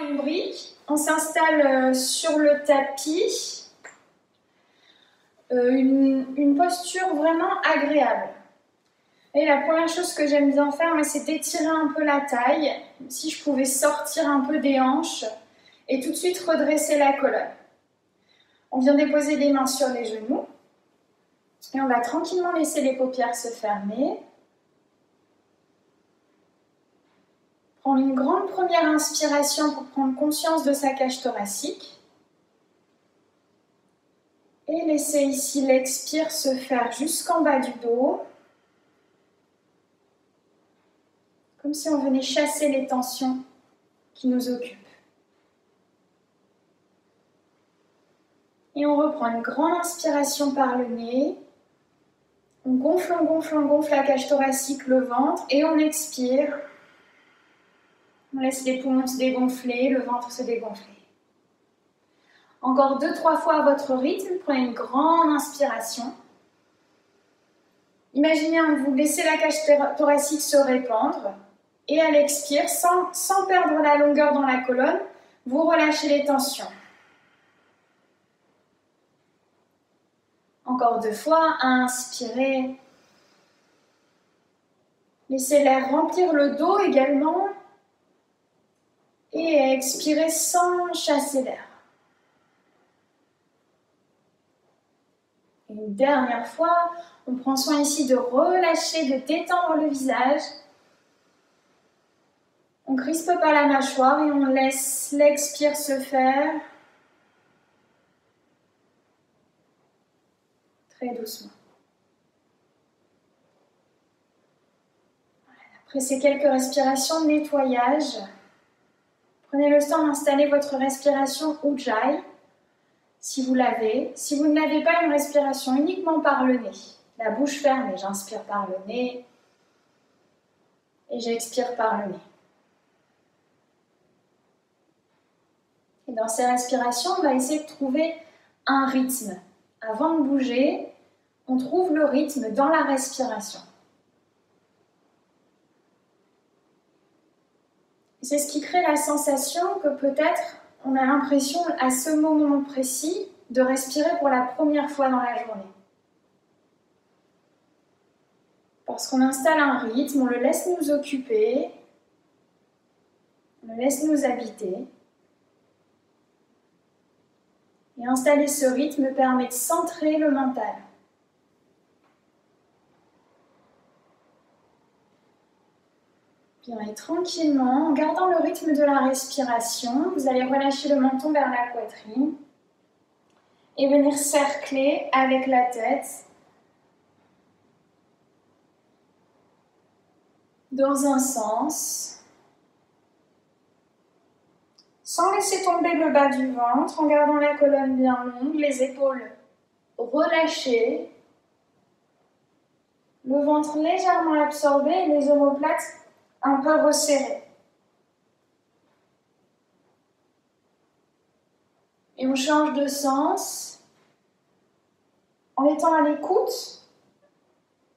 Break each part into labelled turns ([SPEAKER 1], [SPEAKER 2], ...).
[SPEAKER 1] Une brique, on s'installe sur le tapis, une posture vraiment agréable. Et la première chose que j'aime bien faire, c'est d'étirer un peu la taille, si je pouvais sortir un peu des hanches et tout de suite redresser la colonne. On vient déposer les mains sur les genoux et on va tranquillement laisser les paupières se fermer. Prendre une grande première inspiration pour prendre conscience de sa cage thoracique. Et laisser ici l'expire se faire jusqu'en bas du dos. Comme si on venait chasser les tensions qui nous occupent. Et on reprend une grande inspiration par le nez. On gonfle la cage thoracique, le ventre, et on expire. On laisse les poumons se dégonfler, le ventre se dégonfler. Encore 2-3 fois à votre rythme, prenez une grande inspiration. Imaginez que vous laissez la cage thoracique se répandre. Et à l'expire, sans perdre la longueur dans la colonne, vous relâchez les tensions. Encore 2 fois, inspirez. Laissez l'air remplir le dos également. Et expirez sans chasser l'air. Une dernière fois, on prend soin ici de relâcher, de détendre le visage. On ne crispe pas la mâchoire et on laisse l'expire se faire très doucement. Après ces quelques respirations de nettoyage, prenez le temps d'installer votre respiration Ujjayi, si vous l'avez. Si vous ne l'avez pas, une respiration uniquement par le nez. La bouche fermée, j'inspire par le nez et j'expire par le nez. Et dans ces respirations, on va essayer de trouver un rythme. Avant de bouger, on trouve le rythme dans la respiration. C'est ce qui crée la sensation que peut-être on a l'impression à ce moment précis de respirer pour la première fois dans la journée. Parce qu'on installe un rythme, on le laisse nous occuper, on le laisse nous habiter. Et installer ce rythme permet de centrer le mental. Bien, et tranquillement, en gardant le rythme de la respiration, vous allez relâcher le menton vers la poitrine et venir cercler avec la tête dans un sens, sans laisser tomber le bas du ventre, en gardant la colonne bien longue, les épaules relâchées, le ventre légèrement absorbé et les omoplates un peu resserrées. Et on change de sens en étant à l'écoute,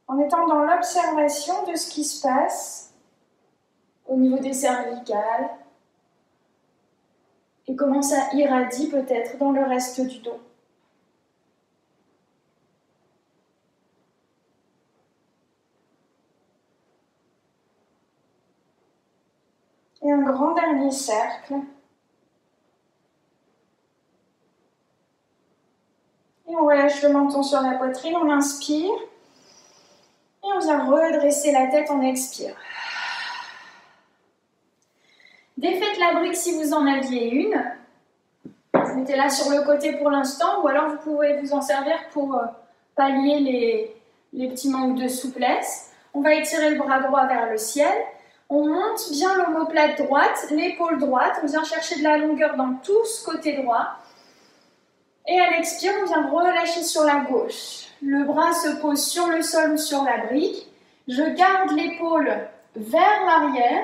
[SPEAKER 1] en étant dans l'observation de ce qui se passe au niveau des cervicales et comment ça irradie peut-être dans le reste du dos. Et un grand dernier cercle. Et on relâche le menton sur la poitrine, on inspire. Et on vient redresser la tête, on expire. Défaites la brique si vous en aviez une. Vous mettez là sur le côté pour l'instant, ou alors vous pouvez vous en servir pour pallier les petits manques de souplesse. On va étirer le bras droit vers le ciel. On monte bien l'omoplate droite, l'épaule droite. On vient chercher de la longueur dans tout ce côté droit. Et à l'expire, on vient relâcher sur la gauche. Le bras se pose sur le sol ou sur la brique. Je garde l'épaule vers l'arrière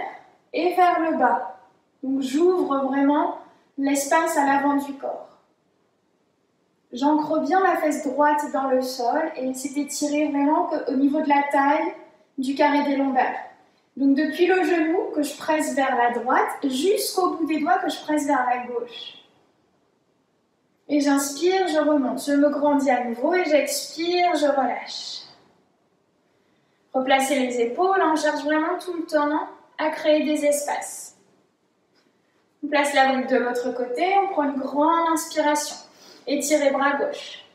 [SPEAKER 1] et vers le bas. Donc j'ouvre vraiment l'espace à l'avant du corps. J'ancre bien la fesse droite dans le sol et c'est étiré vraiment au niveau de la taille du carré des lombaires. Donc depuis le genou que je presse vers la droite jusqu'au bout des doigts que je presse vers la gauche. Et j'inspire, je remonte. Je me grandis à nouveau et j'expire, je relâche. Replacez les épaules, on cherche vraiment tout le temps à créer des espaces. On place la volpe de l'autre côté, on prend une grande inspiration. Étirez bras gauche.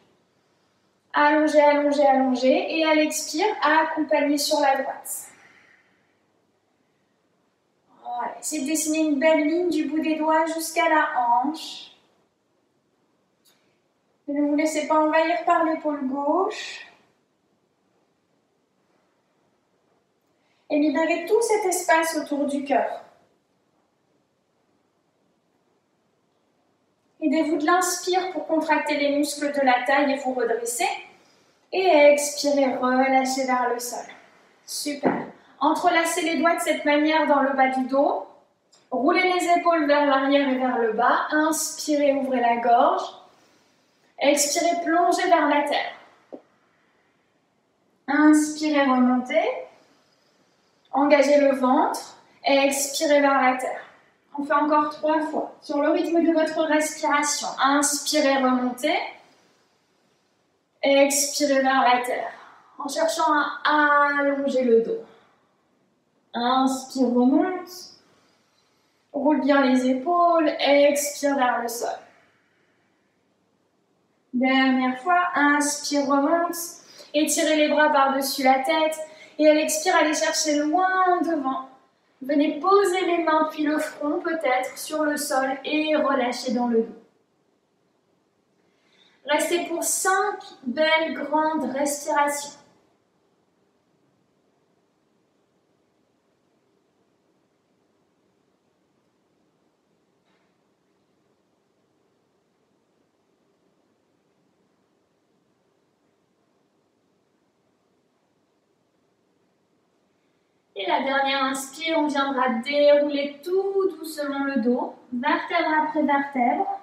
[SPEAKER 1] Allongez, allongez, allongez. Et à l'expire, accompagnez sur la droite. Voilà. Essayez de dessiner une belle ligne du bout des doigts jusqu'à la hanche. Et ne vous laissez pas envahir par l'épaule gauche. Et libérez tout cet espace autour du cœur. Aidez-vous de l'inspire pour contracter les muscles de la taille et vous redresser. Et expirez, relâchez vers le sol. Super. Entrelacez les doigts de cette manière dans le bas du dos. Roulez les épaules vers l'arrière et vers le bas. Inspirez, ouvrez la gorge. Expirez, plongez vers la terre. Inspirez, remontez. Engagez le ventre. Expirez vers la terre. On fait encore 3 fois. Sur le rythme de votre respiration. Inspirez, remontez. Expirez vers la terre. En cherchant à allonger le dos. Inspire, remonte. Roule bien les épaules. Expire vers le sol. Dernière fois. Inspire, remonte. Étirez les bras par-dessus la tête. Et à l'expire, allez chercher loin devant. Venez poser les mains puis le front peut-être sur le sol et relâchez dans le dos. Restez pour 5 belles grandes respirations. Et la dernière inspire, on viendra dérouler tout doucement le dos, vertèbre après vertèbre.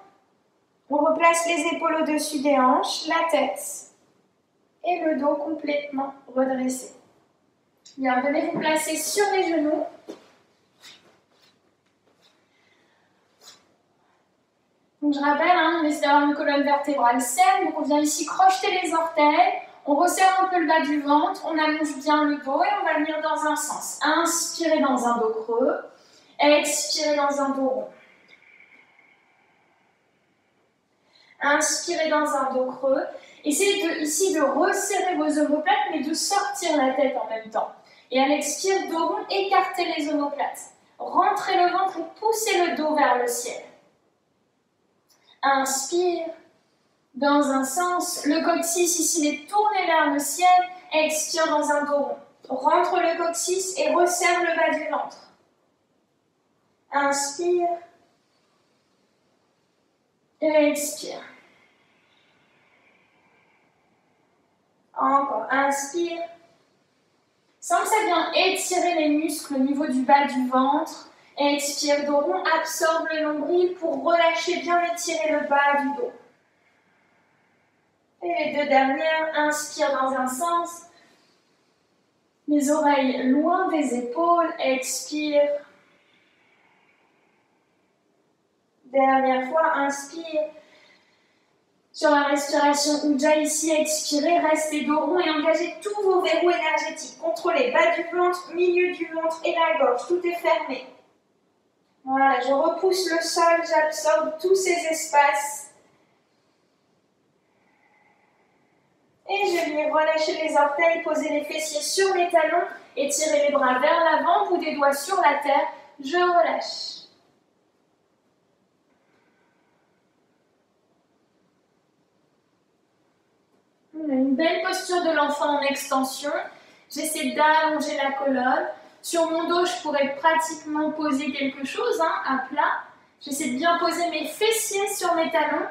[SPEAKER 1] On replace les épaules au-dessus des hanches, la tête et le dos complètement redressé. Bien, venez vous placer sur les genoux. Donc je rappelle, on essaie d'avoir une colonne vertébrale saine, donc on vient ici crocheter les orteils. On resserre un peu le bas du ventre, on allonge bien le dos et on va venir dans un sens. Inspirez dans un dos creux, expirez dans un dos rond. Inspirez dans un dos creux. Essayez ici de resserrer vos omoplates, mais de sortir la tête en même temps. Et à l'expire, dos rond, écartez les omoplates. Rentrez le ventre et poussez le dos vers le ciel. Inspire. Dans un sens, le coccyx ici il est tourné vers le ciel, expire dans un dos rond. Rentre le coccyx et resserre le bas du ventre. Inspire. Et expire. Encore, inspire. Sens que ça vient étirer les muscles au niveau du bas du ventre. Expire, dos rond, absorbe le nombril pour relâcher, bien étirer le bas du dos. Et les 2 dernières, inspire dans un sens, les oreilles loin des épaules, expire. Dernière fois, inspire. Sur la respiration Ujjayi ici, expirez, restez dos rond et engagez tous vos verrous énergétiques. Contrôlez bas du ventre, milieu du ventre et la gorge, tout est fermé. Voilà, je repousse le sol, j'absorbe tous ces espaces. Et je viens relâcher les orteils, poser les fessiers sur les talons, étirer les bras vers l'avant, bout des doigts sur la terre, je relâche. On a une belle posture de l'enfant en extension. J'essaie d'allonger la colonne. Sur mon dos, je pourrais pratiquement poser quelque chose, à plat. J'essaie de bien poser mes fessiers sur mes talons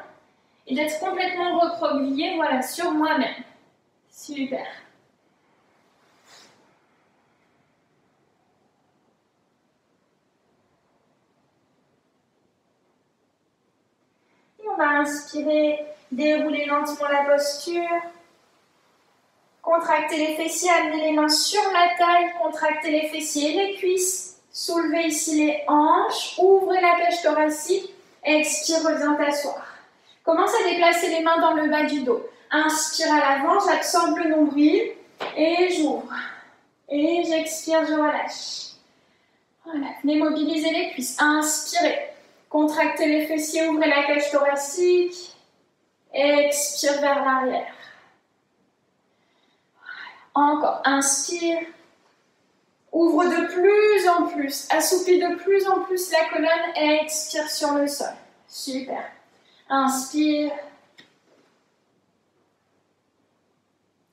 [SPEAKER 1] et d'être complètement recroquevillée, voilà, sur moi-même. Super. Et on va inspirer, dérouler lentement la posture. Contractez les fessiers, amenez les mains sur la taille, contractez les fessiers et les cuisses. Soulevez ici les hanches, ouvrez la cage thoracique, expire, reviens t'asseoir. Commence à déplacer les mains dans le bas du dos. Inspire à l'avant, j'absorbe le nombril et j'ouvre. Et j'expire, je relâche. Voilà, venez mobiliser les cuisses. Inspirez. Contractez les fessiers, ouvrez la cage thoracique. Expire vers l'arrière. Encore, inspire. Ouvre de plus en plus, assouplis de plus en plus la colonne et expire sur le sol. Super. Inspire.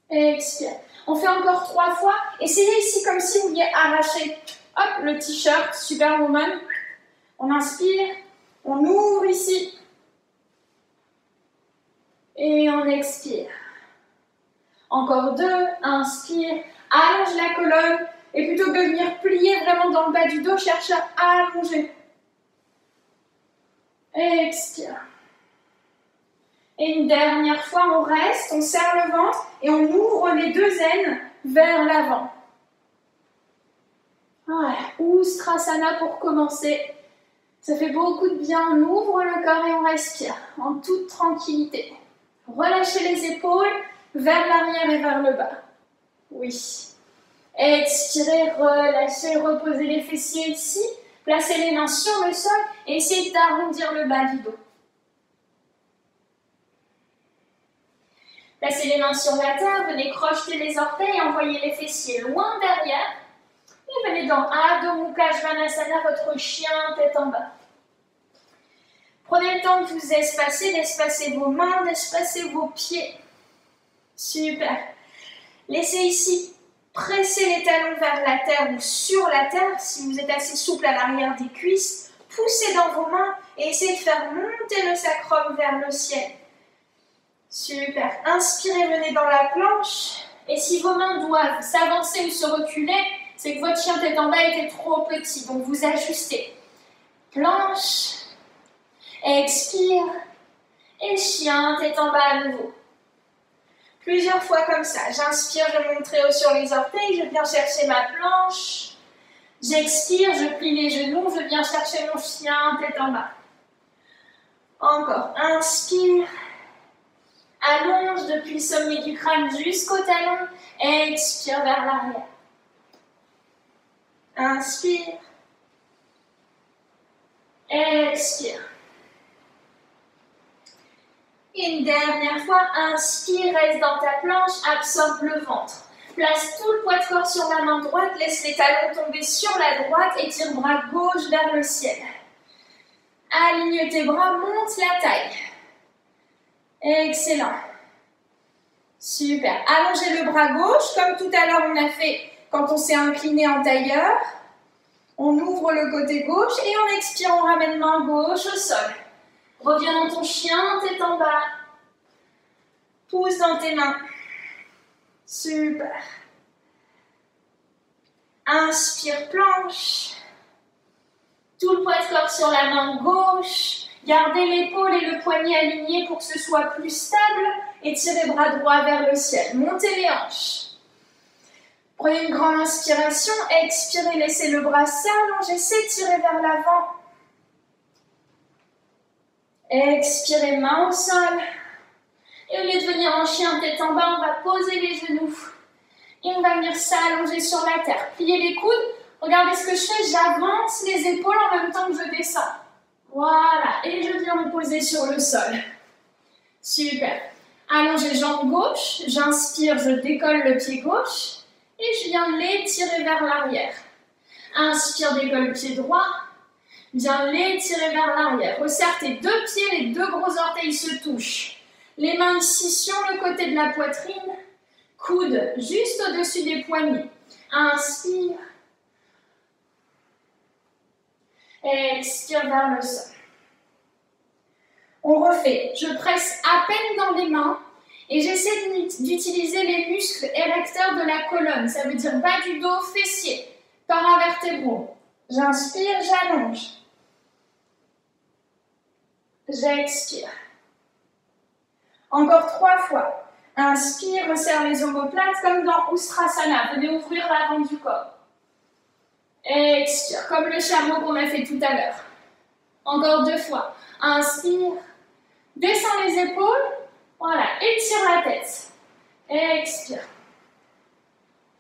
[SPEAKER 1] Expire. On fait encore 3 fois. Essayez ici comme si vous vouliez arracher hop, le t-shirt Superwoman. On inspire. On ouvre ici. Et on expire. Encore 2. Inspire. Allonge la colonne. Et plutôt que de venir plier vraiment dans le bas du dos, cherche à allonger. Expire. Et une dernière fois, on reste, on serre le ventre et on ouvre les 2 aines vers l'avant. Voilà, Ustrasana pour commencer. Ça fait beaucoup de bien, on ouvre le corps et on respire en toute tranquillité. Relâchez les épaules vers l'arrière et vers le bas. Oui. Expirez, relâchez, reposez les fessiers ici. Placez les mains sur le sol et essayez d'arrondir le bas du dos. Placez les mains sur la terre, venez crocheter les orteils et envoyez les fessiers loin derrière. Et venez dans Adho Mukha Svanasana, votre chien tête en bas. Prenez le temps de vous espacer, d'espacer vos mains, d'espacer vos pieds. Super. Laissez ici presser les talons vers la terre ou sur la terre. Si vous êtes assez souple à l'arrière des cuisses, poussez dans vos mains et essayez de faire monter le sacrum vers le ciel. Super. Inspirez, venez dans la planche. Et si vos mains doivent s'avancer ou se reculer, c'est que votre chien tête en bas était trop petit. Donc vous ajustez. Planche. Expire. Et chien tête en bas à nouveau. Plusieurs fois comme ça. J'inspire, je monte très haut sur les orteils. Je viens chercher ma planche. J'expire, je plie les genoux. Je viens chercher mon chien tête en bas. Encore. Inspire. Allonge depuis le sommet du crâne jusqu'au talon. Expire vers l'arrière. Inspire. Expire. Et une dernière fois, inspire, reste dans ta planche, absorbe le ventre. Place tout le poids de corps sur la main droite, laisse les talons tomber sur la droite et tire bras gauche vers le ciel. Aligne tes bras, monte la taille. Excellent. Super. Allongez le bras gauche, comme tout à l'heure on a fait quand on s'est incliné en tailleur. On ouvre le côté gauche et on expire, on ramène main gauche au sol. Reviens dans ton chien, tête en bas. Pousse dans tes mains. Super. Inspire, planche. Tout le poids de corps sur la main gauche. Gardez l'épaule et le poignet alignés pour que ce soit plus stable. Et tirez bras droit vers le ciel. Montez les hanches. Prenez une grande inspiration. Expirez, laissez le bras s'allonger, s'étirer vers l'avant. Expirez, main au sol. Et au lieu de venir en chien tête en bas, on va poser les genoux. Et on va venir s'allonger sur la terre. Pliez les coudes. Regardez ce que je fais. J'avance les épaules en même temps que je descends. Voilà. Et je viens me poser sur le sol. Super. Allongez jambe gauche. J'inspire, je décolle le pied gauche. Et je viens l'étirer vers l'arrière. Inspire, décolle le pied droit. Viens l'étirer vers l'arrière. Resserre tes 2 pieds, les 2 gros orteils se touchent. Les mains ici sur le côté de la poitrine. Coude juste au-dessus des poignets. Inspire. Expire vers le sol. On refait. Je presse à peine dans les mains et j'essaie d'utiliser les muscles érecteurs de la colonne. Ça veut dire bas du dos, fessiers, paravertébraux. J'inspire, j'allonge. J'expire. Encore 3 fois. Inspire, resserre les omoplates comme dans Ustrasana. Venez ouvrir l'avant du corps. Expire, comme le chameau qu'on a fait tout à l'heure. Encore 2 fois. Inspire, descends les épaules. Voilà, étire la tête. Expire.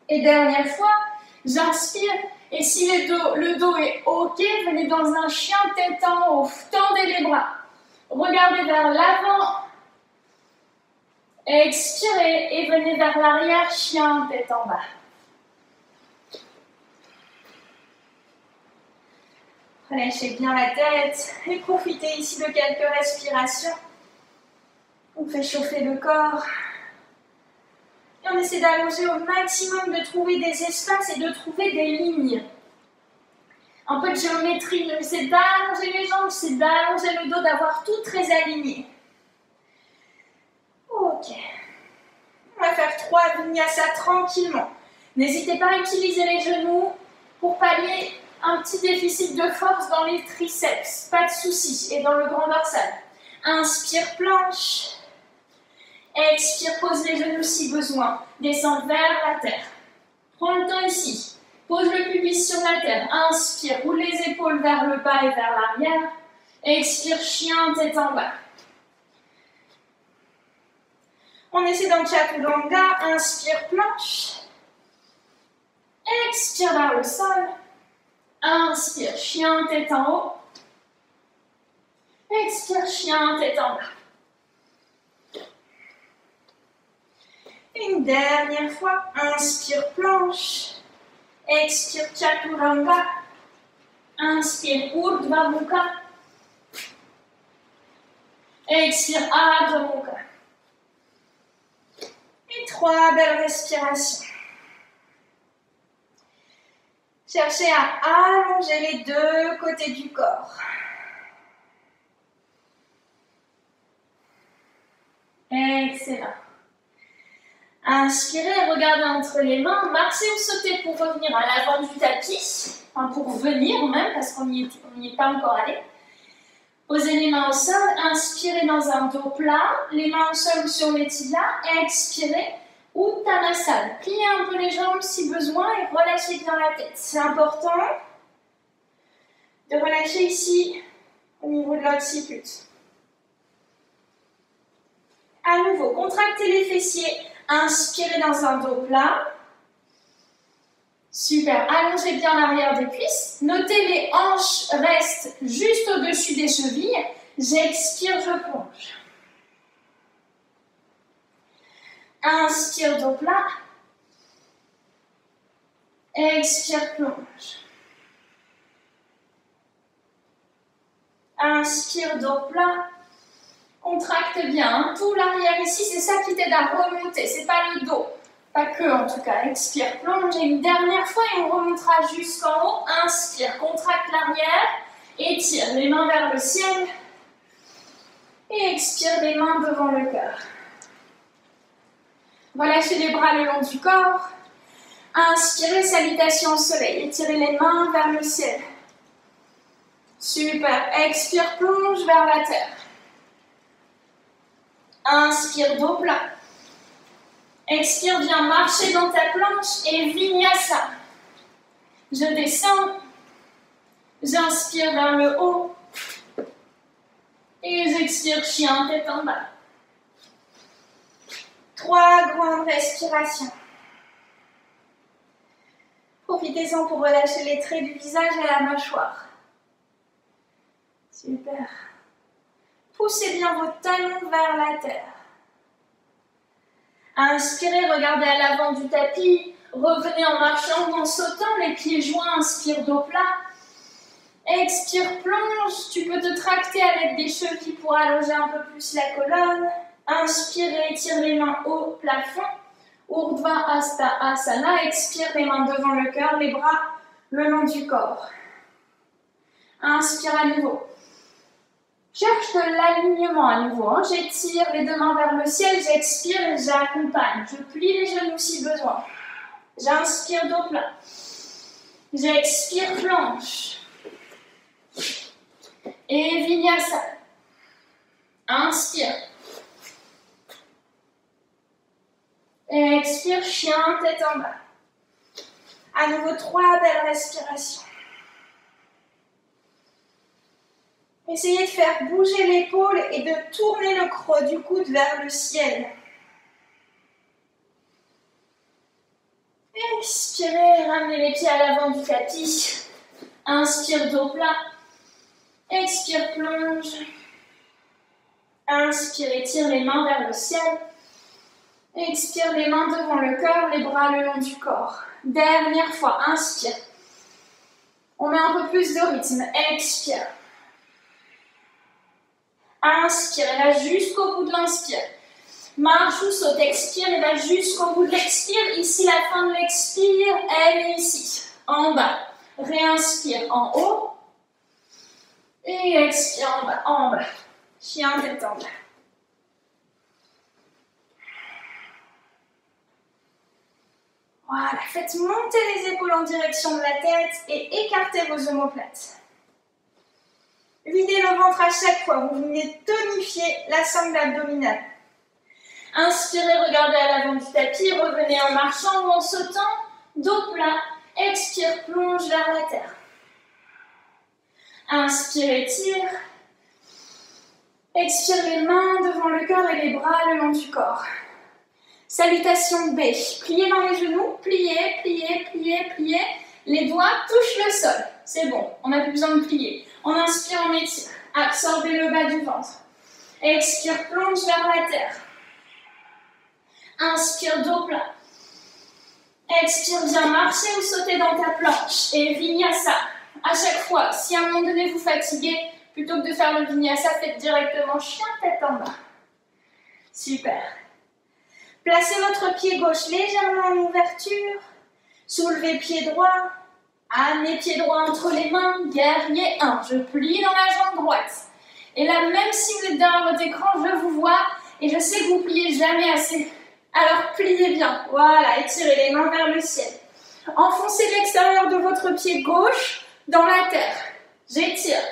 [SPEAKER 1] Et dernière fois, j'inspire. Et si le dos est OK, venez dans un chien tête en haut. Tendez les bras. Regardez vers l'avant. Expirez et venez vers l'arrière, chien tête en bas. Relâchez bien la tête et profitez ici de quelques respirations. On fait chauffer le corps. Et on essaie d'allonger au maximum, de trouver des espaces et de trouver des lignes. Un peu de géométrie, j'essaie d'allonger les jambes, j'essaie d'allonger le dos, d'avoir tout très aligné. Ok. On va faire 3 vinyasa tranquillement. N'hésitez pas à utiliser les genoux pour pallier un petit déficit de force dans les triceps. Pas de souci. Et dans le grand dorsal. Inspire, planche. Expire, pose les genoux si besoin. Descends vers la terre. Prends le temps ici. Pose le pubis sur la terre. Inspire, roule les épaules vers le bas et vers l'arrière. Expire, chien, tête en bas. On essaie dans le chaturanga. Inspire, planche. Expire vers le sol. Inspire, chien, tête en haut. Expire, chien, tête en bas. Une dernière fois. Inspire, planche. Expire, chaturanga. Inspire, urdhva mukha. Expire, adho mukha. Et 3 belles respirations. Cherchez à allonger les 2 côtés du corps. Excellent. Inspirez, regardez entre les mains, marchez ou sautez pour revenir à l'avant du tapis, enfin pour venir même, parce qu'on n'y est pas encore allé. Posez les mains au sol, inspirez dans un dos plat, les mains au sol sur les tibias, expirez, Uttanasana. Pliez un peu les jambes si besoin et relâchez bien la tête. C'est important de relâcher ici au niveau de l'occiput. À nouveau, contractez les fessiers. Inspirez dans un dos plat. Super. Allongez bien l'arrière des cuisses. Notez les hanches restent juste au-dessus des chevilles. J'expire, je plonge. Inspire, dos plat. Expire, plonge. Inspire, dos plat. Contracte bien, hein. Tout l'arrière ici, c'est ça qui t'aide à remonter, c'est pas le dos. Pas que en tout cas. Expire, plonge. Et une dernière fois et on remontera jusqu'en haut. Inspire, contracte l'arrière. Étire les mains vers le ciel. Et expire les mains devant le cœur. Relâchez les bras le long du corps. Inspirez, salutation au soleil. Étirez les mains vers le ciel. Super. Expire, plonge vers la terre. Inspire, dos plat. Expire, viens marcher dans ta planche et vinyasa. Je descends. J'inspire vers le haut. Et j'expire, chien, tête en bas. 3 grandes respirations. Profitez-en pour relâcher les traits du visage et la mâchoire. Super. Poussez bien vos talons vers la terre. Inspirez, regardez à l'avant du tapis. Revenez en marchant ou en sautant, les pieds joints. Inspire, dos plat. Expire, plonge. Tu peux te tracter avec des chevilles pour allonger un peu plus la colonne. Inspire, étire les mains au plafond. Urdhva Hasta Asana. Expire, les mains devant le cœur, les bras le long du corps. Inspire à nouveau. Cherche de l'alignement à nouveau. Hein. J'étire les 2 mains vers le ciel. J'expire et j'accompagne. Je plie les genoux si besoin. J'inspire, dos plat. J'expire, planche. Et vinyasa. Inspire. Expire, chien, tête en bas. À nouveau, 3 belles respirations. Essayez de faire bouger l'épaule et de tourner le creux du coude vers le ciel. Expirez, ramenez les pieds à l'avant du tapis. Inspire, dos plat. Expire, plonge. Inspire, étire les mains vers le ciel. Expire, les mains devant le cœur, les bras le long du corps. Dernière fois, inspire. On met un peu plus de rythme. Expire. Inspire, et va jusqu'au bout de l'inspire. Marche ou saute, expire, et va jusqu'au bout de l'expire. Ici, la fin de l'expire, elle est ici, en bas. Réinspire en haut. Et expire en bas, en bas. Chien, tête en bas. Voilà, faites monter les épaules en direction de la tête et écartez vos omoplates. Videz le ventre à chaque fois, vous venez tonifier la sangle abdominale. Inspirez, regardez à l'avant du tapis, revenez en marchant ou en sautant, dos plat, expire, plonge vers la terre. Inspire, étire. Expire les mains devant le cœur et les bras le long du corps. Salutation B. Pliez dans les genoux, pliez, pliez, pliez, pliez. Les doigts touchent le sol. C'est bon, on n'a plus besoin de plier. On inspire, on étire. Absorbez le bas du ventre. Expire, plonge vers la terre. Inspire, dos plat. Expire, viens marcher ou sauter dans ta planche. Et vinyasa. À chaque fois, si à un moment donné vous fatiguez, plutôt que de faire le vinyasa, faites directement chien tête en bas. Super. Placez votre pied gauche légèrement en ouverture. Soulevez pied droit. Amenez pied droit entre les mains. Guerrier 1. Je plie dans la jambe droite. Et là, même si vous êtes derrière votre écran, je vous vois. Et je sais que vous ne pliez jamais assez. Alors, pliez bien. Voilà, étirez les mains vers le ciel. Enfoncez l'extérieur de votre pied gauche dans la terre. J'étire.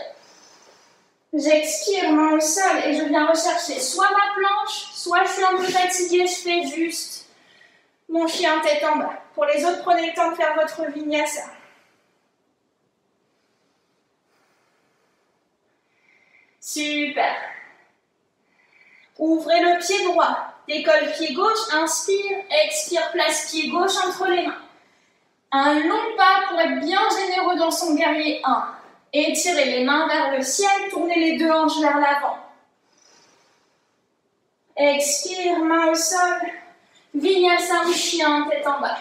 [SPEAKER 1] J'expire, main au sol, et je viens rechercher soit ma planche, soit je suis un peu fatiguée, je fais juste mon chien tête en bas. Pour les autres, prenez le temps de faire votre vinyasa. Super. Ouvrez le pied droit. Décolle pied gauche, inspire, expire, place pied gauche entre les mains. Un long pas pour être bien généreux dans son guerrier 1. Étirez les mains vers le ciel, tournez les deux hanches vers l'avant. Expire, main au sol. Vinyasa ou chien, tête en bas.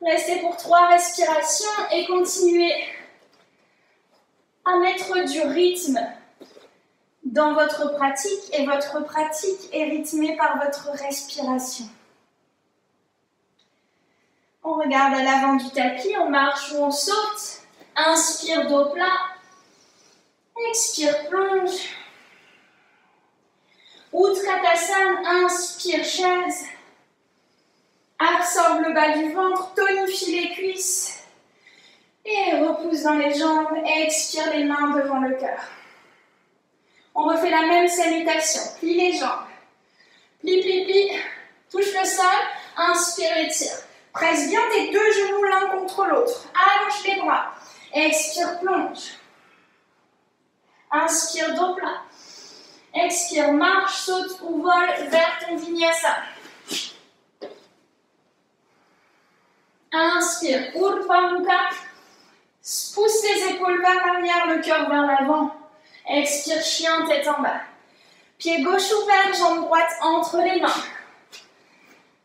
[SPEAKER 1] Restez pour 3 respirations et continuez à mettre du rythme dans votre pratique, et votre pratique est rythmée par votre respiration. On regarde à l'avant du tapis, on marche ou on saute. Inspire, dos plat. Expire, plonge. Utkatasana, inspire, chaise. Absorbe le bas du ventre, tonifie les cuisses. Et repousse dans les jambes, expire les mains devant le cœur. On refait la même salutation. Plie les jambes. Plie, plie, plie. Touche le sol. Inspire, étire. Presse bien tes deux genoux l'un contre l'autre. Allonge les bras. Expire, plonge. Inspire, dos plat. Expire, marche, saute ou vole vers ton vinyasa. Inspire, Urdhva Mukha. Pousse les épaules vers l'arrière, le cœur vers l'avant. Expire, chien, tête en bas. Pied gauche ouvert, jambe droite entre les mains.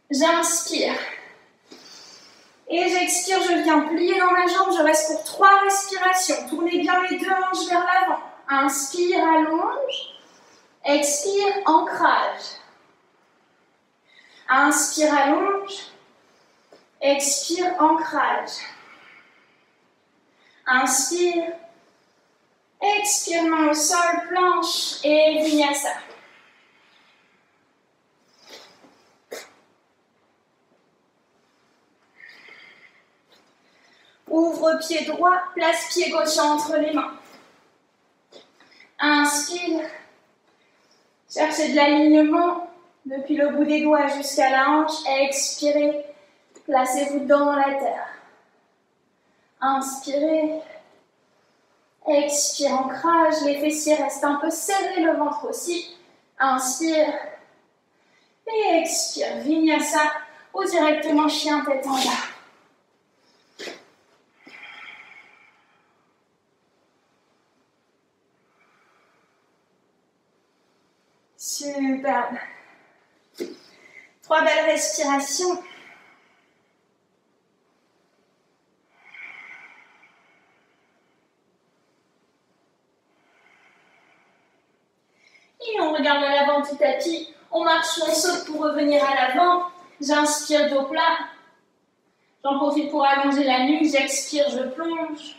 [SPEAKER 1] J'inspire. Et j'expire, je viens plier dans ma jambe, je reste pour 3 respirations. Tournez bien les deux hanches vers l'avant. Inspire, allonge. Expire, ancrage. Inspire, allonge. Expire, ancrage. Inspire. Expire, main au sol, planche et vinyasa. Ouvre pied droit, place pied gauche entre les mains. Inspire. Cherchez de l'alignement depuis le bout des doigts jusqu'à la hanche. Expirez. Placez-vous dans la terre. Inspirez. Expire, ancrage. Les fessiers restent un peu serrés, le ventre aussi. Inspire. Et expire. Vinyasa ou directement chien tête en bas. Superbe. 3 belles respirations. Et on regarde à l'avant du tapis. On marche ou on saute pour revenir à l'avant. J'inspire, dos plat. J'en profite pour allonger la nuque. J'expire, je plonge.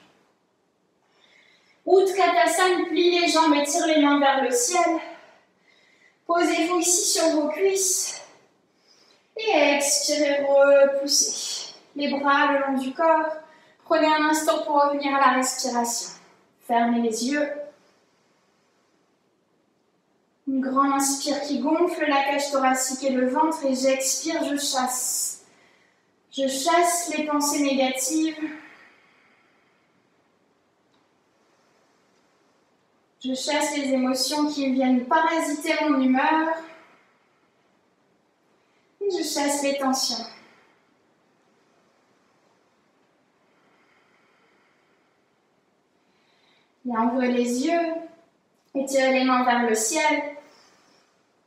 [SPEAKER 1] Utkatasana, plie les jambes et tire les mains vers le ciel. Posez-vous ici sur vos cuisses. Et expirez, repoussez. Les bras le long du corps. Prenez un instant pour revenir à la respiration. Fermez les yeux. Une grande inspire qui gonfle la cage thoracique et le ventre. Et j'expire, je chasse. Je chasse les pensées négatives. Je chasse les émotions qui viennent parasiter mon humeur. Et je chasse les tensions. Bien, ouvrez les yeux. Étirez les mains vers le ciel.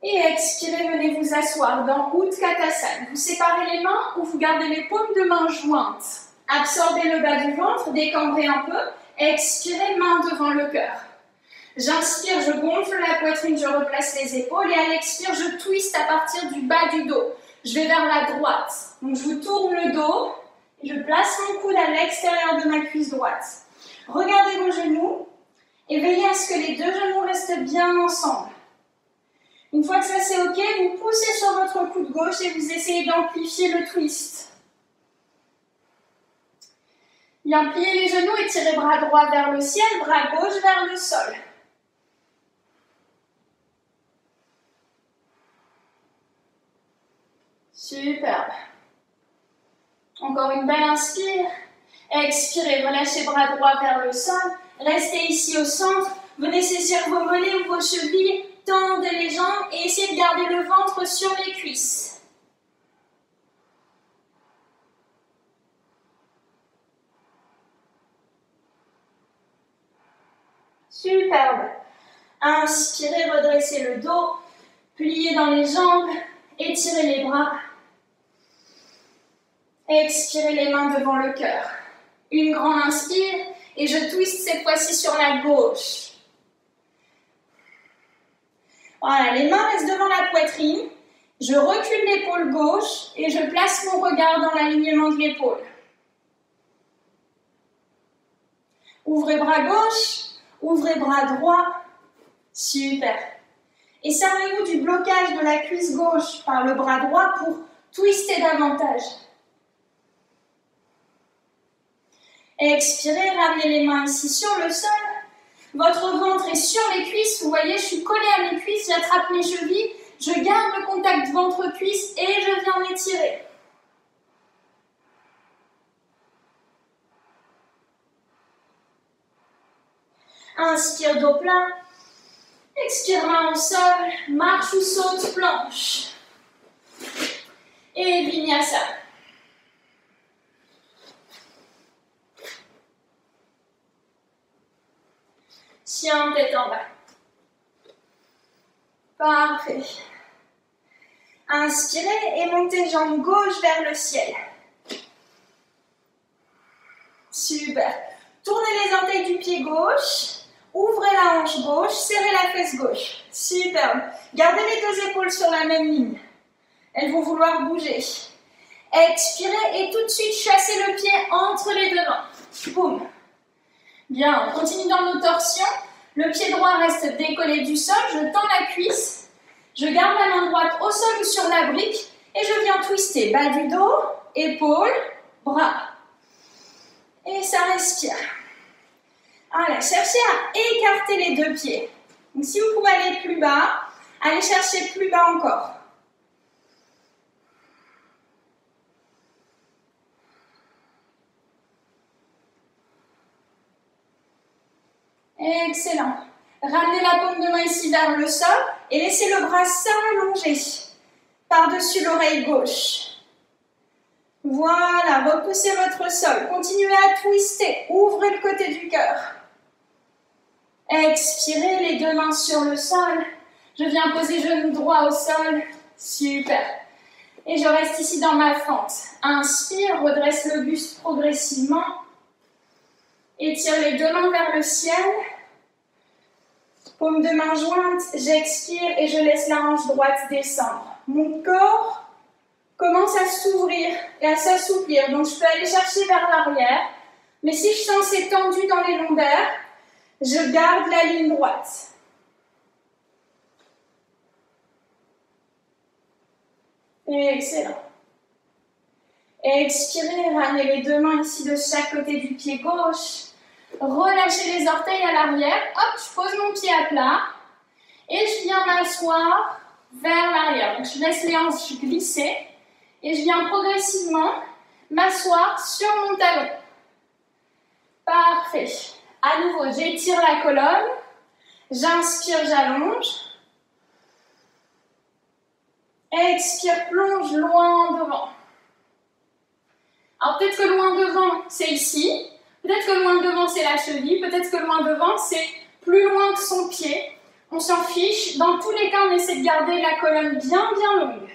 [SPEAKER 1] Et expirez, venez vous asseoir dans Utkatasana. Vous séparez les mains ou vous gardez les paumes de main jointes. Absorbez le bas du ventre, décambrez un peu. Expirez, main devant le cœur. J'inspire, je gonfle la poitrine, je replace les épaules. Et à l'expire, je twiste à partir du bas du dos. Je vais vers la droite. Donc je vous tourne le dos. Et je place mon coude à l'extérieur de ma cuisse droite. Regardez vos genoux. Et veillez à ce que les deux genoux restent bien ensemble. Une fois que ça c'est ok, vous poussez sur votre coude gauche et vous essayez d'amplifier le twist. Bien, pliez les genoux et tirez bras droit vers le ciel, bras gauche vers le sol. Superbe. Encore une belle inspire. Expirez, relâchez bras droit vers le sol. Restez ici au centre. Venez saisir vos mollets ou vos chevilles. Tendez les jambes et essayez de garder le ventre sur les cuisses. Superbe. Inspirez, redressez le dos. Pliez dans les jambes. Étirez les bras. Expirez les mains devant le cœur. Une grande inspire et je twiste cette fois-ci sur la gauche. Voilà, les mains restent devant la poitrine. Je recule l'épaule gauche et je place mon regard dans l'alignement de l'épaule. Ouvrez bras gauche, ouvrez bras droit. Super. Et servez-vous du blocage de la cuisse gauche par le bras droit pour twister davantage. Expirez, ramenez les mains ici sur le sol. Votre ventre est sur les cuisses. Vous voyez, je suis collée à mes cuisses, j'attrape mes chevilles. Je garde le contact ventre-cuisse et je viens m'étirer. Inspire, dos plat. Expire, main au sol. Marche ou saute, planche. Et vinyasa. Chien, tête en bas. Parfait. Inspirez et montez jambe gauche vers le ciel. Super. Tournez les orteils du pied gauche. Ouvrez la hanche gauche. Serrez la fesse gauche. Superbe. Gardez les deux épaules sur la même ligne. Elles vont vouloir bouger. Expirez et tout de suite chassez le pied entre les deux mains. Boum. Bien, on continue dans nos torsions. Le pied droit reste décollé du sol. Je tends la cuisse. Je garde la main droite au sol ou sur la brique. Et je viens twister. Bas du dos, épaules, bras. Et ça respire. Voilà, cherchez à écarter les deux pieds. Donc si vous pouvez aller plus bas, allez chercher plus bas encore. Excellent. Ramenez la paume de main ici vers le sol et laissez le bras s'allonger par-dessus l'oreille gauche. Voilà, repoussez votre sol. Continuez à twister. Ouvrez le côté du cœur. Expirez, les deux mains sur le sol. Je viens poser genou droit au sol. Super. Et je reste ici dans ma fente. Inspire, redresse le buste progressivement. Étire les deux mains vers le ciel. Paume de main jointe, j'expire et je laisse la hanche droite descendre. Mon corps commence à s'ouvrir et à s'assouplir. Donc je peux aller chercher vers l'arrière. Mais si je sens c'est tendu dans les lombaires, je garde la ligne droite. Excellent. Expirez, ramenez les deux mains ici de chaque côté du pied gauche. Relâchez les orteils à l'arrière. Hop, je pose mon pied à plat. Et je viens m'asseoir vers l'arrière. Donc je laisse les hanches glisser. Et je viens progressivement m'asseoir sur mon talon. Parfait. À nouveau, j'étire la colonne. J'inspire, j'allonge. Expire, plonge loin devant. Alors peut-être que loin devant, c'est ici. Peut-être que loin devant, c'est la cheville. Peut-être que loin devant, c'est plus loin que son pied. On s'en fiche. Dans tous les cas, on essaie de garder la colonne bien, bien longue.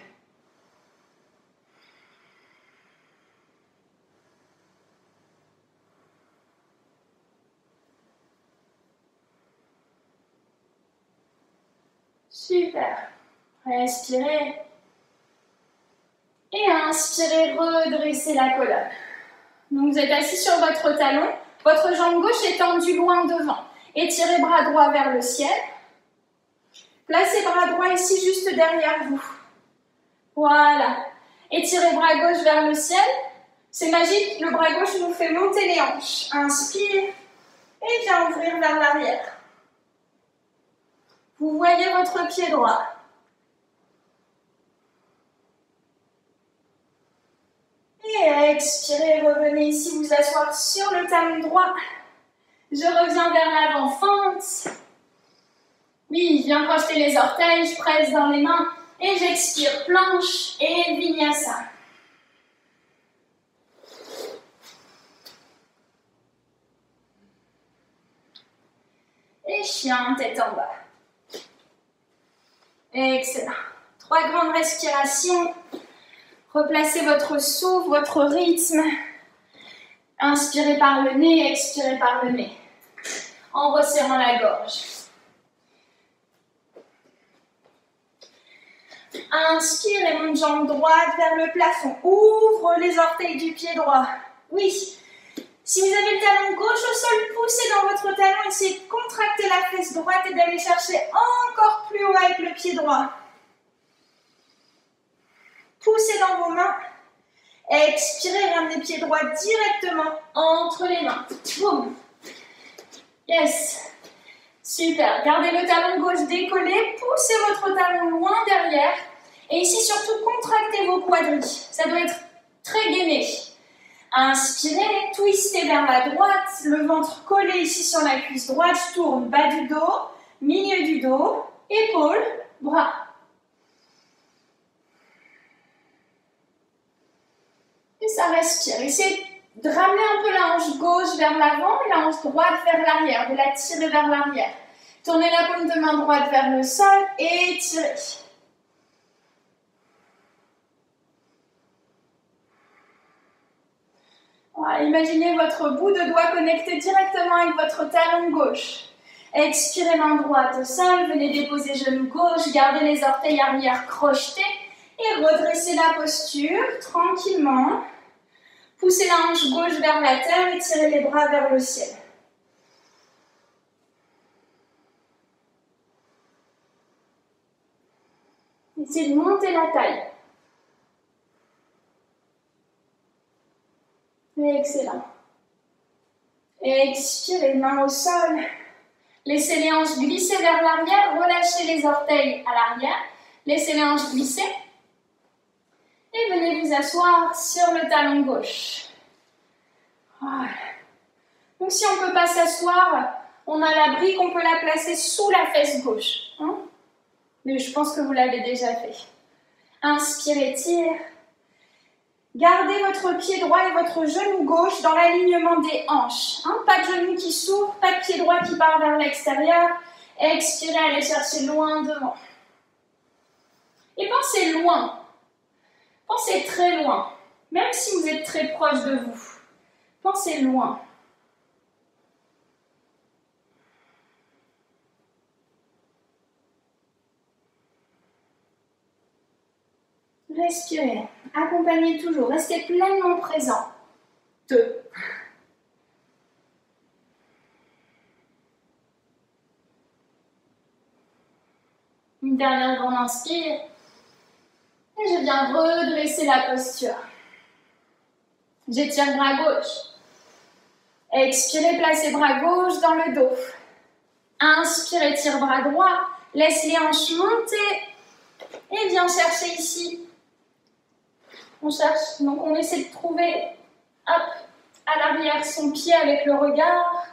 [SPEAKER 1] Super. Respirez. Et inspirez, redressez la colonne. Donc vous êtes assis sur votre talon. Votre jambe gauche est tendue loin devant. Étirez bras droit vers le ciel. Placez bras droit ici juste derrière vous. Voilà. Étirez bras gauche vers le ciel. C'est magique, le bras gauche nous fait monter les hanches. Inspire et viens ouvrir vers l'arrière. Vous voyez votre pied droit. Et expirez, revenez ici vous asseoir sur le talon droit. Je reviens vers l'avant, fente. Oui, je viens projeter les orteils, je presse dans les mains et j'expire, planche et vinyasa. Et chien, tête en bas. Excellent. 3 grandes respirations. Replacez votre souffle, votre rythme. Inspirez par le nez, expirez par le nez. En resserrant la gorge. Inspire et monte jambe droite vers le plafond. Ouvre les orteils du pied droit. Oui. Si vous avez le talon gauche au sol, poussez dans votre talon. Essayez de contracter la fesse droite et d'aller chercher encore plus haut avec le pied droit. Poussez dans vos mains. Expirez, ramenez le pied droit directement entre les mains. Boum. Yes. Super. Gardez le talon gauche décollé. Poussez votre talon loin derrière. Et ici, surtout, contractez vos quadris. Ça doit être très gainé. Inspirez, twistez vers la droite. Le ventre collé ici sur la cuisse droite. Je tourne bas du dos, milieu du dos, épaules, bras. Et ça respire. Essayez de ramener un peu la hanche gauche vers l'avant et la hanche droite vers l'arrière, de la tirer vers l'arrière. Tournez la paume de main droite vers le sol et étirez. Voilà, imaginez votre bout de doigt connecté directement avec votre talon gauche. Expirez, main droite au sol, venez déposer genou gauche, gardez les orteils arrière crochetés et redressez la posture tranquillement. Poussez la hanche gauche vers la terre et tirez les bras vers le ciel. Essayez de monter la taille. Excellent. Expirez, main au sol. Laissez les hanches glisser vers l'arrière, relâchez les orteils à l'arrière, laissez les hanches glisser. Et venez vous asseoir sur le talon gauche. Voilà. Donc si on ne peut pas s'asseoir, on a la brique, on peut la placer sous la fesse gauche. Hein? Mais je pense que vous l'avez déjà fait. Inspirez, tire. Gardez votre pied droit et votre genou gauche dans l'alignement des hanches. Hein? Pas de genou qui s'ouvre, pas de pied droit qui part vers l'extérieur. Expirez, allez chercher loin devant. Et pensez loin. Pensez très loin, même si vous êtes très proche de vous. Pensez loin. Respirez. Accompagnez toujours. Restez pleinement présent. 2. Une dernière grande inspire. Et je viens redresser la posture. J'étire bras gauche. Expirez, placez bras gauche dans le dos. Inspirez, tire bras droit. Laisse les hanches monter. Et viens chercher ici. On cherche, donc on essaie de trouver, hop, à l'arrière son pied avec le regard.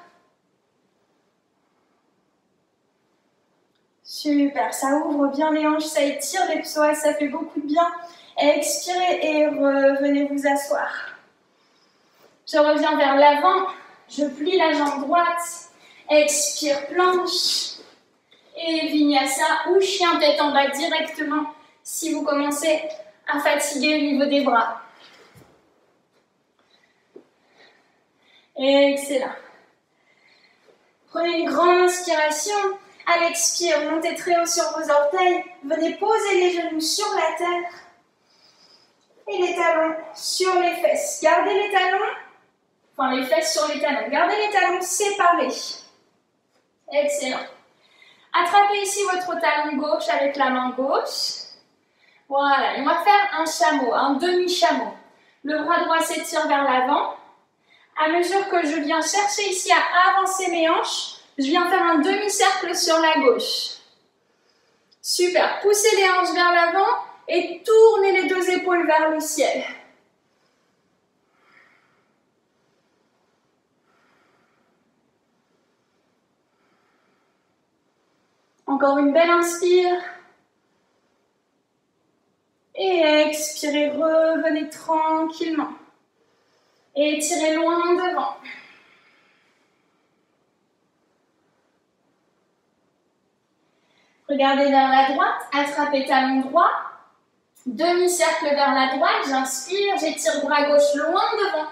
[SPEAKER 1] Super, ça ouvre bien les hanches, ça étire les psoas, ça fait beaucoup de bien. Expirez et revenez vous asseoir. Je reviens vers l'avant, je plie la jambe droite, expire, planche. Et vinyasa ou chien tête en bas directement si vous commencez à fatiguer au niveau des bras. Excellent. Prenez une grande inspiration. À l'expire, montez très haut sur vos orteils. Venez poser les genoux sur la terre. Et les talons sur les fesses. Gardez les talons, enfin les fesses sur les talons. Gardez les talons séparés. Excellent. Attrapez ici votre talon gauche avec la main gauche. Voilà, et on va faire un chameau, un demi-chameau. Le bras droit s'étire vers l'avant. À mesure que je viens chercher ici à avancer mes hanches, je viens faire un demi-cercle sur la gauche. Super, poussez les hanches vers l'avant et tournez les deux épaules vers le ciel. Encore une belle inspire. Et expirez, revenez tranquillement. Et étirez loin devant. Regardez vers la droite, attrapez talon droit. Demi-cercle vers la droite, j'inspire, j'étire bras gauche loin devant.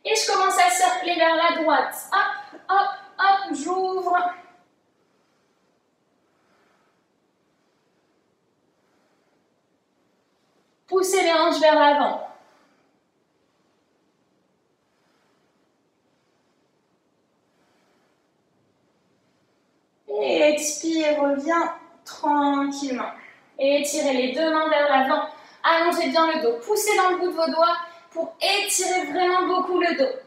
[SPEAKER 1] Et je commence à cercler vers la droite. Hop, hop, hop, j'ouvre. Poussez les hanches vers l'avant. Et expire, reviens tranquillement. Et étirez les deux mains vers l'avant. Allongez bien le dos. Poussez dans le bout de vos doigts pour étirer vraiment beaucoup le dos.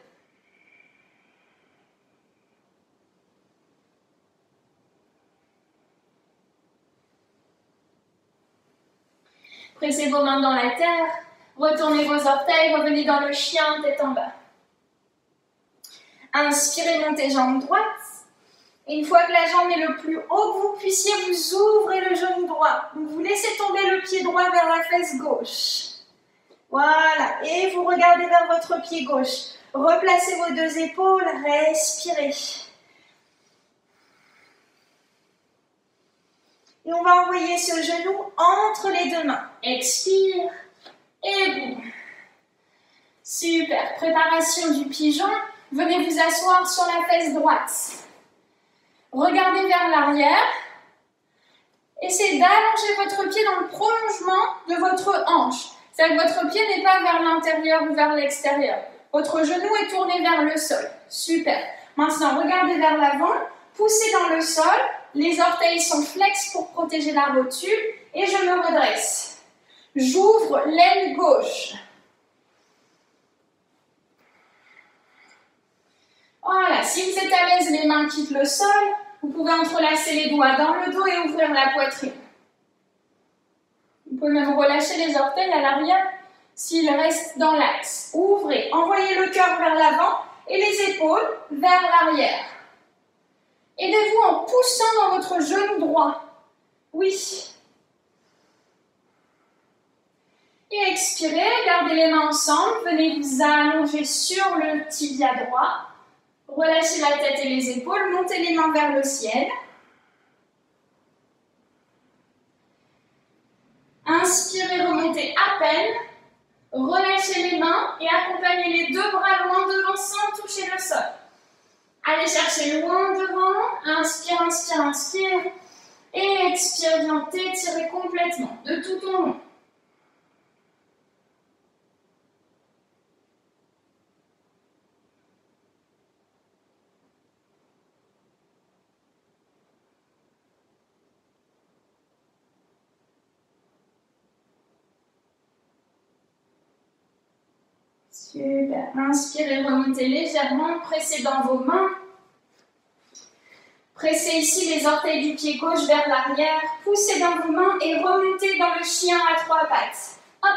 [SPEAKER 1] Pressez vos mains dans la terre. Retournez vos orteils. Revenez dans le chien, tête en bas. Inspirez, montez jambe droite. Et une fois que la jambe est le plus haut que vous puissiez, vous ouvrez le genou droit. Donc vous laissez tomber le pied droit vers la fesse gauche. Voilà. Et vous regardez vers votre pied gauche. Replacez vos deux épaules. Respirez. Et on va envoyer ce genou entre les deux mains. Expire. Et boum. Super. Préparation du pigeon. Venez vous asseoir sur la fesse droite. Regardez vers l'arrière. Essayez d'allonger votre pied dans le prolongement de votre hanche. C'est-à-dire que votre pied n'est pas vers l'intérieur ou vers l'extérieur. Votre genou est tourné vers le sol. Super. Maintenant, regardez vers l'avant. Poussez dans le sol. Les orteils sont flex pour protéger la rotule. Et je me redresse. J'ouvre l'aile gauche. Voilà. Si vous êtes à l'aise, les mains quittent le sol. Vous pouvez entrelacer les doigts dans le dos et ouvrir la poitrine. Vous pouvez même relâcher les orteils à l'arrière s'ils restent dans l'axe. Ouvrez, envoyez le cœur vers l'avant et les épaules vers l'arrière. Aidez-vous en poussant dans votre genou droit. Oui. Et expirez, gardez les mains ensemble. Venez vous allonger sur le tibia droit. Relâchez la tête et les épaules. Montez les mains vers le ciel. Inspirez, remontez à peine. Relâchez les mains et accompagnez les deux bras loin devant sans toucher le sol. Allez chercher loin devant. Inspire, inspire, inspire. Et expire, viens t'étirer complètement de tout ton long. Super. Inspirez, remontez légèrement, pressez dans vos mains. Pressez ici les orteils du pied gauche vers l'arrière. Poussez dans vos mains et remontez dans le chien à trois pattes. Hop.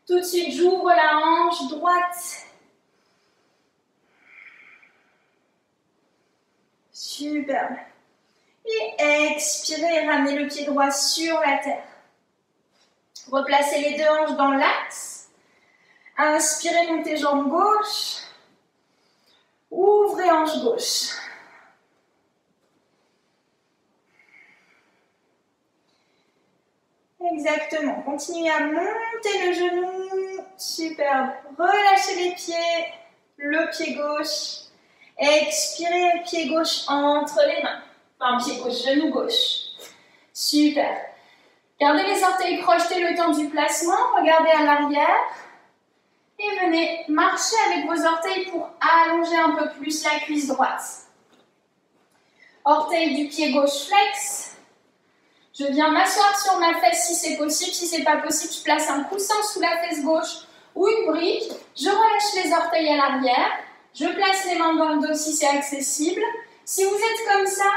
[SPEAKER 1] Tout de suite, j'ouvre la hanche droite. Superbe. Et expirez, ramenez le pied droit sur la terre. Replacez les deux hanches dans l'axe. Inspirez, montez jambe gauche. Ouvrez hanche gauche. Exactement. Continuez à monter le genou. Superbe. Relâchez les pieds. Le pied gauche. Expirez, pied gauche entre les mains. Enfin, pied gauche, genou gauche. Super. Gardez les orteils crochetés le temps du placement. Regardez à l'arrière. Et venez marcher avec vos orteils pour allonger un peu plus la cuisse droite. Orteil du pied gauche flex. Je viens m'asseoir sur ma fesse si c'est possible. Si ce n'est pas possible, je place un coussin sous la fesse gauche ou une brique. Je relâche les orteils à l'arrière. Je place les mains dans le dos si c'est accessible. Si vous êtes comme ça,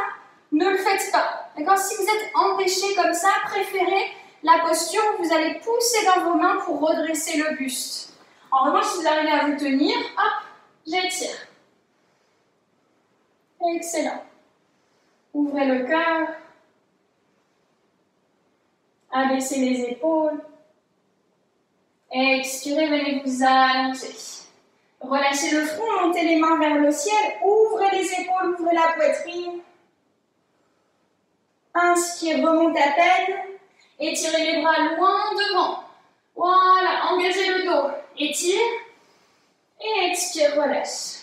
[SPEAKER 1] ne le faites pas. D'accord ? Si vous êtes empêché comme ça, préférez la posture où vous allez pousser dans vos mains pour redresser le buste. En revanche, si vous arrivez à vous tenir, hop, j'étire. Excellent. Ouvrez le cœur. Abaissez les épaules. Expirez, venez vous allonger. Relâchez le front, montez les mains vers le ciel. Ouvrez les épaules, ouvrez la poitrine. Inspire, remontez à peine. Étirez les bras loin devant. Voilà, engagez le dos. Étire. Et expire, relâche.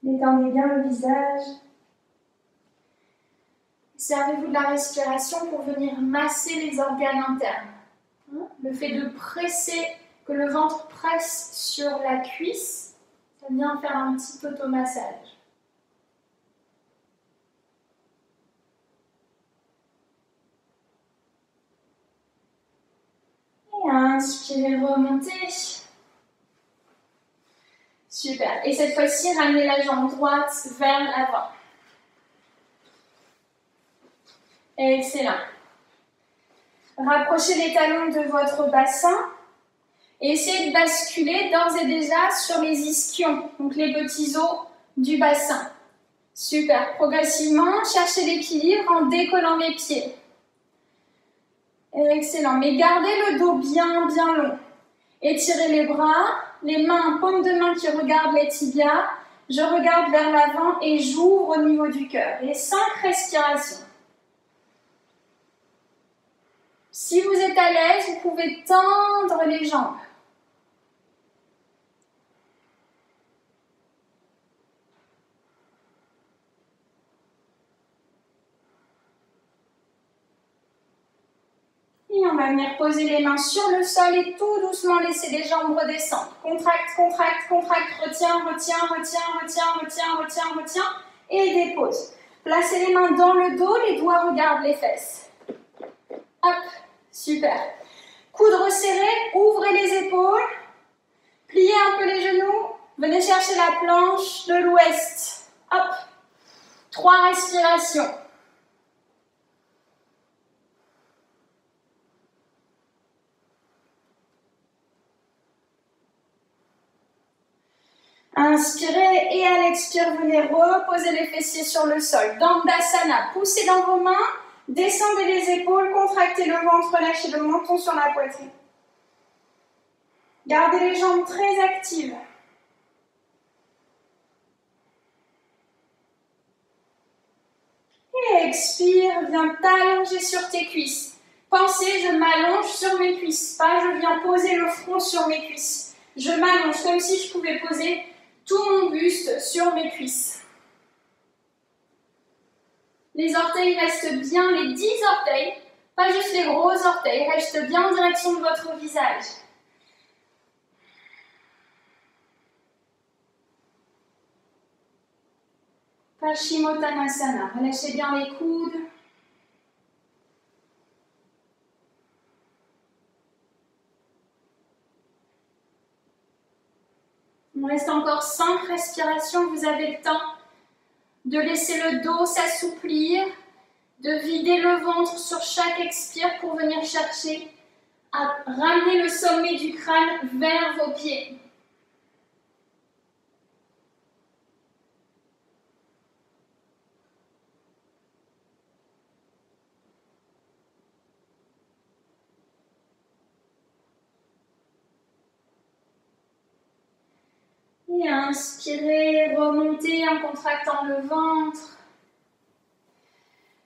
[SPEAKER 1] Détendez bien le visage. Servez-vous de la respiration pour venir masser les organes internes. Le fait de presser, que le ventre presse sur la cuisse, ça vient faire un petit automassage. Et inspirez, remontez. Super. Et cette fois-ci, ramenez la jambe droite vers l'avant. Excellent. Rapprochez les talons de votre bassin et essayez de basculer d'ores et déjà sur les ischions, donc les petits os du bassin. Super. Progressivement, cherchez l'équilibre en décollant les pieds. Excellent. Mais gardez le dos bien, bien long. Étirez les bras, les mains, paume de main qui regardent les tibias. Je regarde vers l'avant et j'ouvre au niveau du cœur. Et 5 respirations. Si vous êtes à l'aise, vous pouvez tendre les jambes. Et on va venir poser les mains sur le sol et tout doucement laisser les jambes redescendre. Contracte, contracte, contracte, retiens, retiens, retiens, retiens, retiens, retiens, retiens. et des pauses. Placez les mains dans le dos, les doigts regardent les fesses. Hop, super. Coudes resserrés, ouvrez les épaules, pliez un peu les genoux, venez chercher la planche de l'ouest. Hop, 3 respirations. Inspirez et à l'expire, venez reposer les fessiers sur le sol. Dandasana, poussez dans vos mains, descendez les épaules, contractez le ventre, lâchez le menton sur la poitrine. Gardez les jambes très actives. Et expire, viens t'allonger sur tes cuisses. Pensez, je m'allonge sur mes cuisses, pas je viens poser le front sur mes cuisses. Je m'allonge comme si je pouvais poser tout mon buste sur mes cuisses. Les orteils restent bien, les 10 orteils, pas juste les gros orteils, restent bien en direction de votre visage. Paschimottanasana, relâchez bien les coudes. Il reste encore 5 respirations, vous avez le temps de laisser le dos s'assouplir, de vider le ventre sur chaque expire pour venir chercher à ramener le sommet du crâne vers vos pieds. Et inspirez, remontez en contractant le ventre.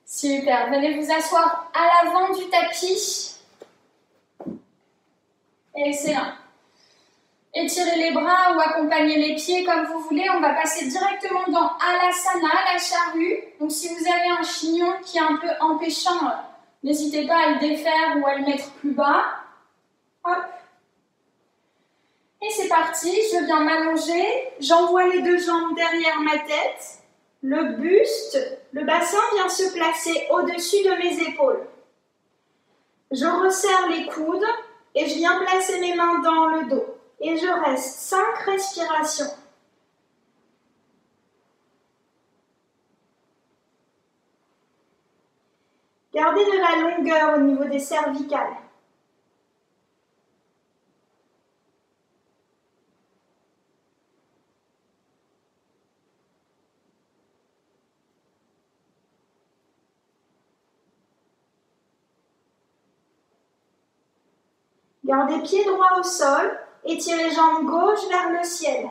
[SPEAKER 1] Super, venez vous asseoir à l'avant du tapis. Excellent. Étirez les bras ou accompagnez les pieds comme vous voulez. On va passer directement dans Alasana, la charrue. Donc si vous avez un chignon qui est un peu empêchant, n'hésitez pas à le défaire ou à le mettre plus bas. Hop. Et c'est parti, je viens m'allonger, j'envoie les 2 jambes derrière ma tête, le buste, le bassin vient se placer au-dessus de mes épaules. Je resserre les coudes et je viens placer mes mains dans le dos. Et je reste 5 respirations. Gardez de la longueur au niveau des cervicales. Gardez pied droit au sol, étirez jambes gauche vers le ciel.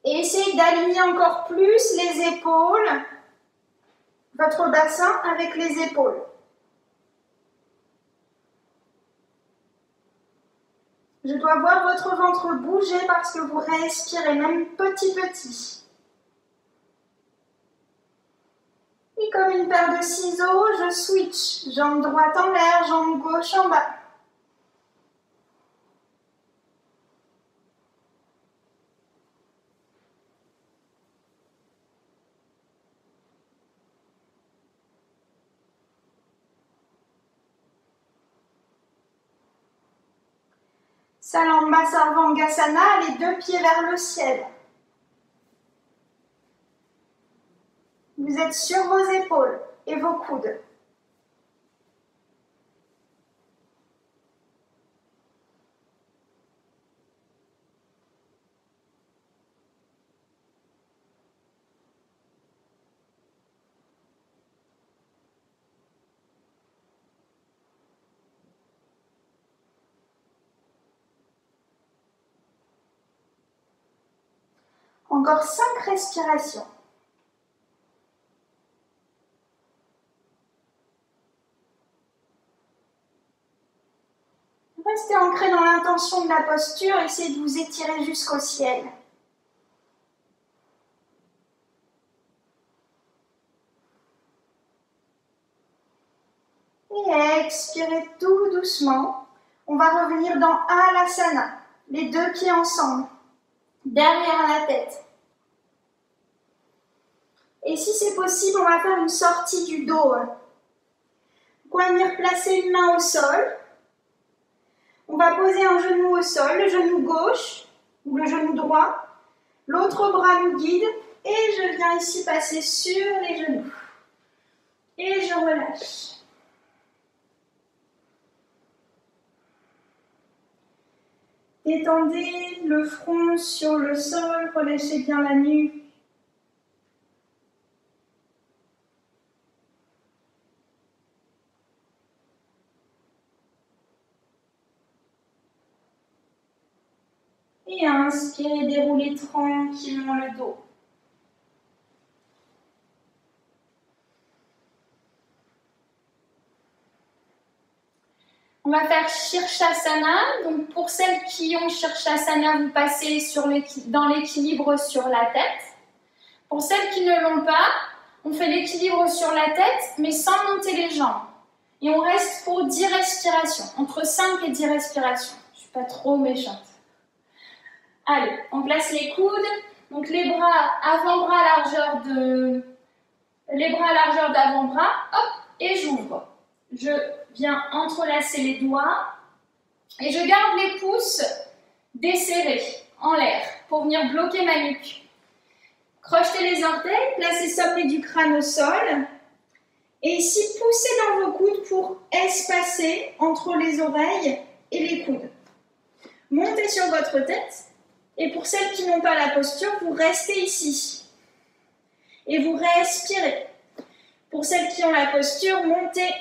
[SPEAKER 1] Et essayez d'aligner encore plus les épaules, votre bassin avec les épaules. Je dois voir votre ventre bouger parce que vous respirez, même petit. Et comme une paire de ciseaux, je switch. Jambe droite en l'air, jambe gauche en bas. Salamba Sarvangasana, les 2 pieds vers le ciel. Vous êtes sur vos épaules et vos coudes. Encore 5 respirations. Restez ancré dans l'intention de la posture, essayez de vous étirer jusqu'au ciel. Et expirez tout doucement. On va revenir dans Alasana, les 2 pieds ensemble, derrière la tête. Et si c'est possible, on va faire une sortie du dos. On va venir placer une main au sol. On va poser un genou au sol, le genou gauche ou le genou droit. L'autre bras nous guide et je viens ici passer sur les genoux. Et je relâche. Détendez le front sur le sol, relâchez bien la nuque. Et inspirez, déroulez tranquillement le dos. On va faire Shirshasana. Donc pour celles qui ont Shirshasana, vous passez dans l'équilibre sur la tête. Pour celles qui ne l'ont pas, on fait l'équilibre sur la tête, mais sans monter les jambes. Et on reste pour 10 respirations, entre 5 et 10 respirations. Je ne suis pas trop méchante. Allez, on place les coudes. Donc les bras avant-bras largeur d'avant-bras. Hop, et j'ouvre. Je viens entrelacer les doigts. Et je garde les pouces desserrés en l'air pour venir bloquer ma nuque. Crochetez les orteils, placez sommet du crâne au sol. Et ici, poussez dans vos coudes pour espacer entre les oreilles et les coudes. Montez sur votre tête. Et pour celles qui n'ont pas la posture, vous restez ici. Et vous respirez. Pour celles qui ont la posture, montez.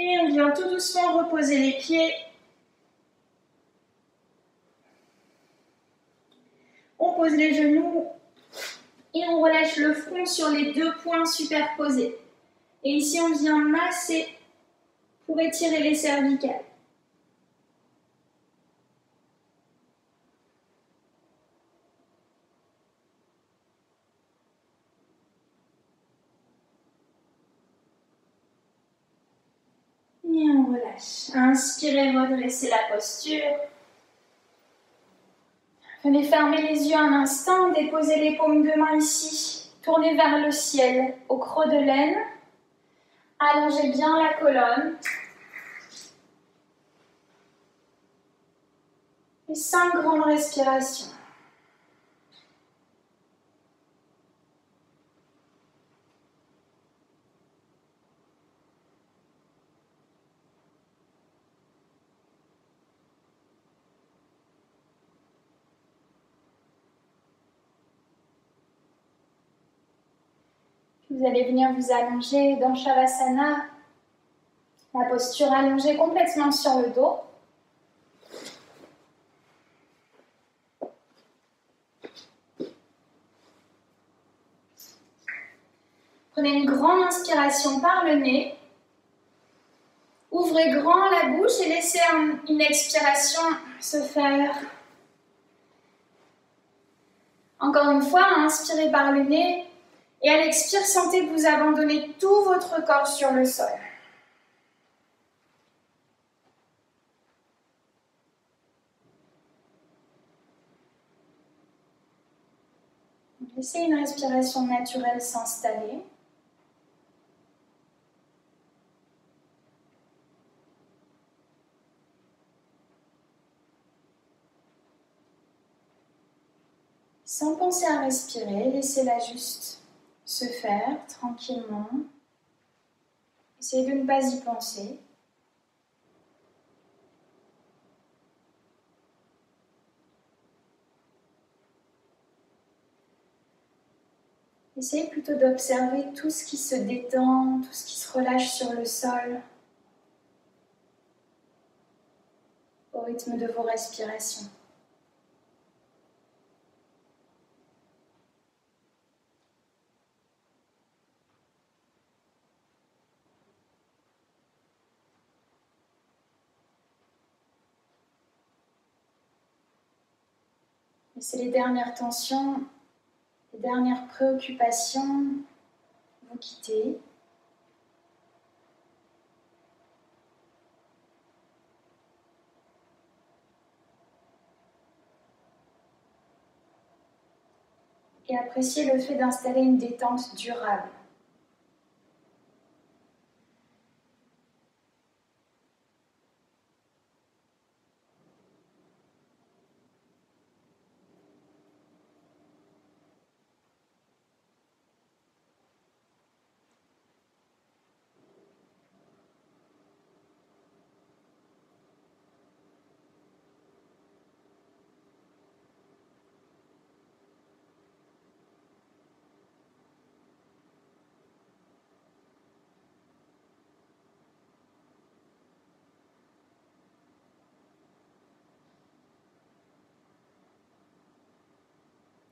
[SPEAKER 1] Et on vient tout doucement reposer les pieds. On pose les genoux et on relâche le front sur les deux points superposés. Et ici, on vient masser pour étirer les cervicales. Et on relâche. Inspirez, redressez la posture. Venez fermer les yeux un instant, déposez les paumes de main ici. Tournez vers le ciel, au creux de l'aine. Allongez bien la colonne. Et 5 grandes respirations. Vous allez venir vous allonger dans Shavasana, la posture allongée complètement sur le dos. Prenez une grande inspiration par le nez. Ouvrez grand la bouche et laissez une expiration se faire. Encore une fois, inspirez par le nez. Et à l'expire, sentez que vous abandonnez tout votre corps sur le sol. Laissez une respiration naturelle s'installer. Sans penser à respirer, laissez-la juste se faire tranquillement. Essayez de ne pas y penser. Essayez plutôt d'observer tout ce qui se détend, tout ce qui se relâche sur le sol, au rythme de vos respirations. Laissez les dernières tensions, les dernières préoccupations vous quitter. Et appréciez le fait d'installer une détente durable.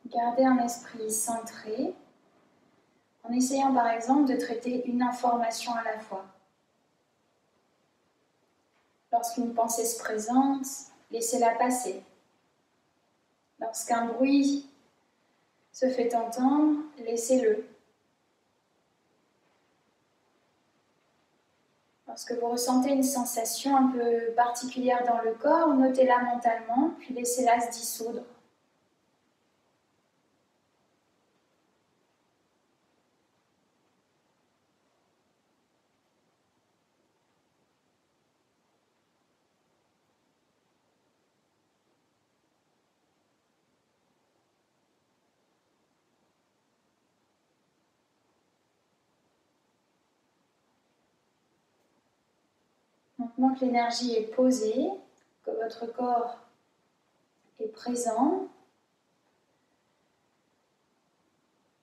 [SPEAKER 1] Gardez un esprit centré en essayant par exemple de traiter une information à la fois. Lorsqu'une pensée se présente, laissez-la passer. Lorsqu'un bruit se fait entendre, laissez-le. Lorsque vous ressentez une sensation un peu particulière dans le corps, notez-la mentalement, puis laissez-la se dissoudre. Maintenant que l'énergie est posée, que votre corps est présent,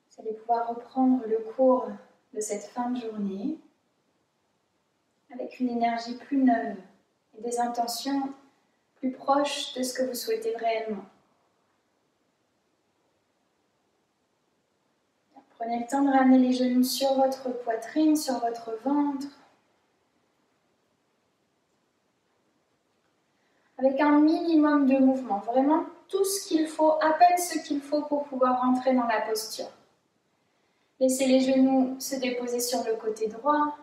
[SPEAKER 1] vous allez pouvoir reprendre le cours de cette fin de journée avec une énergie plus neuve et des intentions plus proches de ce que vous souhaitez réellement. Prenez le temps de ramener les genoux sur votre poitrine, sur votre ventre, avec un minimum de mouvement, vraiment tout ce qu'il faut, à peine ce qu'il faut pour pouvoir rentrer dans la posture. Laissez les genoux se déposer sur le côté droit.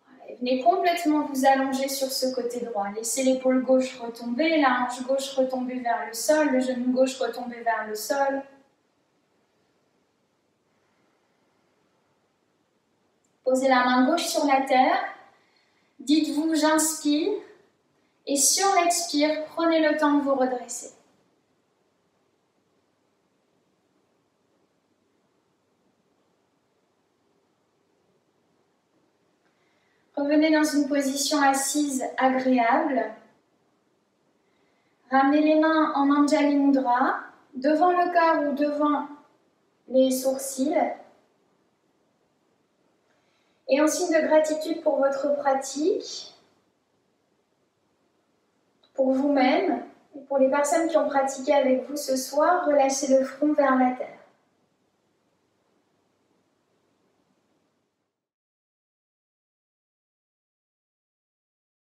[SPEAKER 1] Voilà, et venez complètement vous allonger sur ce côté droit. Laissez l'épaule gauche retomber, la hanche gauche retomber vers le sol, le genou gauche retomber vers le sol. Posez la main gauche sur la terre. Dites-vous « j'inspire » et sur l'expire, prenez le temps de vous redresser. Revenez dans une position assise agréable. Ramenez les mains en Anjali Mudra, devant le cœur ou devant les sourcils. Et en signe de gratitude pour votre pratique, pour vous-même et pour les personnes qui ont pratiqué avec vous ce soir, relâchez le front vers la terre.